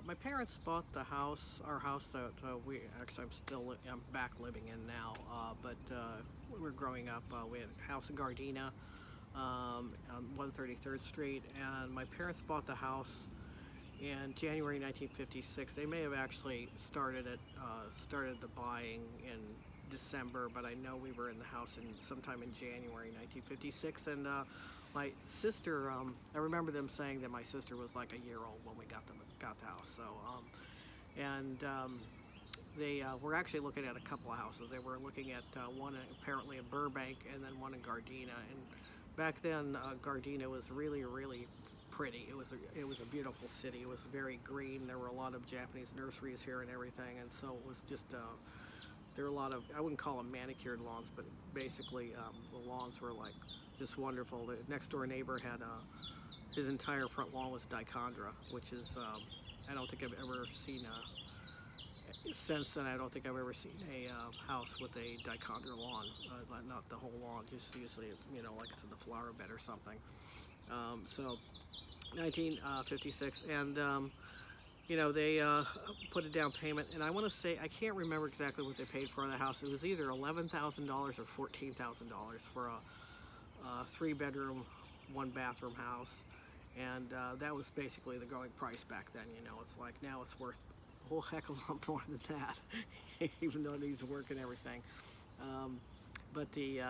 My parents bought our house that I'm back living in now. But when we were growing up, we had a house in Gardena, on 133rd Street, and my parents bought the house in January 1956. They may have actually started the buying in December, but I know we were in the house sometime in January 1956. And my sister, I remember them saying that my sister was like a year old when we got the house. So and they were actually looking at a couple of houses. They were looking at one apparently in Burbank and then one in Gardena. And back then, Gardena was really, really pretty. It was a beautiful city. It was very green. There were a lot of Japanese nurseries here and everything, and so it was just there were a lot of, I wouldn't call them manicured lawns, but basically the lawns were like just wonderful. The next door neighbor had his entire front lawn was dichondra, which is I don't think I've ever seen since then. I don't think I've ever seen a house with a dichondra lawn, not the whole lawn, just usually, like it's in the flower bed or something. So 1956, and they put a down payment, and I want to say, I can't remember exactly what they paid for the house. It was either $11,000 or $14,000 for a 3-bedroom, 1-bathroom house, and that was basically the going price back then. It's like now it's worth a whole heck of a lot more than that, even though it needs work and everything. But the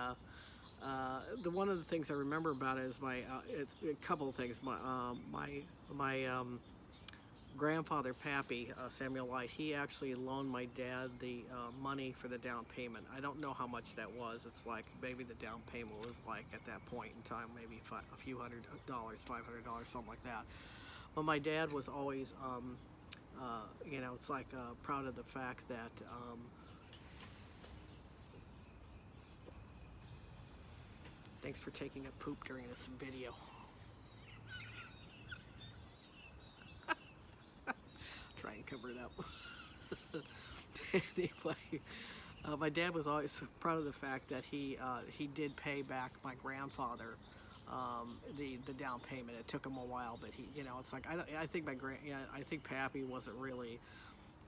one of the things I remember about it is it's a couple of things. My grandfather, Pappy, Samuel Light, he actually loaned my dad the money for the down payment. I don't know how much that was. It's like maybe the down payment was like at that point in time maybe a few $100, $500, something like that. But my dad was always, it's like proud of the fact that. Thanks for taking a poop during this video. Try and cover it up. Anyway, my dad was always proud of the fact that he did pay back my grandfather the down payment. It took him a while, but it's like I think Pappy wasn't really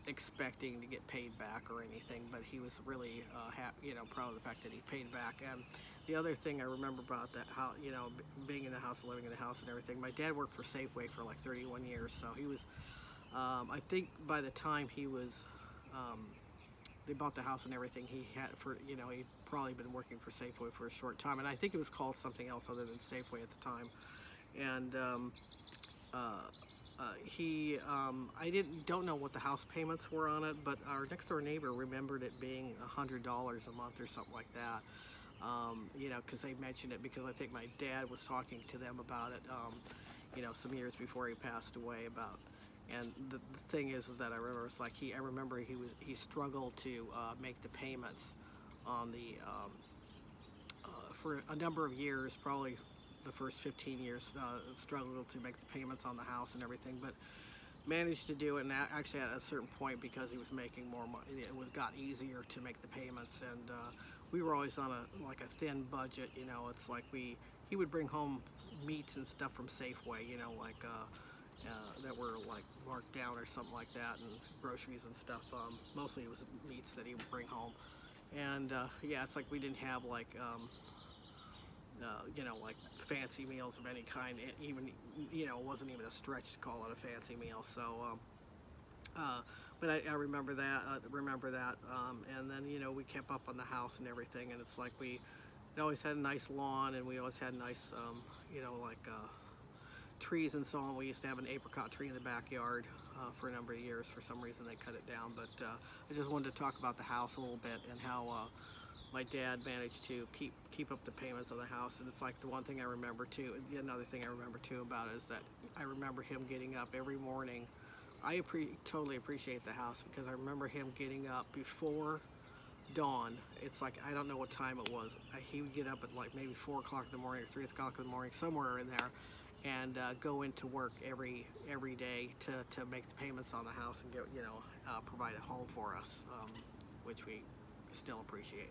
expecting to get paid back or anything, but he was really proud of the fact that he paid back. And the other thing I remember about that, how being in the house, living in the house and everything, my dad worked for Safeway for like 31 years, so he was I think by the time he was they bought the house and everything, he'd probably been working for Safeway for a short time, and I think it was called something else other than Safeway at the time. And don't know what the house payments were on it, but our next door neighbor remembered it being $100 a month or something like that. Because they mentioned it, because I think my dad was talking to them about it, some years before he passed away. And the thing is that I remember, it's like I remember he struggled to make the payments on for a number of years, probably the first 15 years, struggled to make the payments on the house and everything, but managed to do it. And actually at a certain point, because he was making more money, it got easier to make the payments. And we were always on a thin budget. It's like he would bring home meats and stuff from Safeway, that were like marked down or something like that, and groceries and stuff. Mostly it was meats that he would bring home. And it's like we didn't have like like fancy meals of any kind. It wasn't even a stretch to call it a fancy meal. So, but I remember that. And then we kept up on the house and everything. And it's like we always had a nice lawn, and we always had nice, trees and so on. We used to have an apricot tree in the backyard for a number of years. For some reason, they cut it down. But I just wanted to talk about the house a little bit and how my dad managed to keep up the payments on the house. And it's like the one thing I remember too. Another thing I remember too about it is that I remember him getting up every morning. I totally appreciate the house, because I remember him getting up before dawn. It's like, I don't know what time it was. He would get up at like maybe 4 o'clock in the morning or 3 o'clock in the morning, somewhere in there, and go into work every day to make the payments on the house and get provide a home for us, which we still appreciate.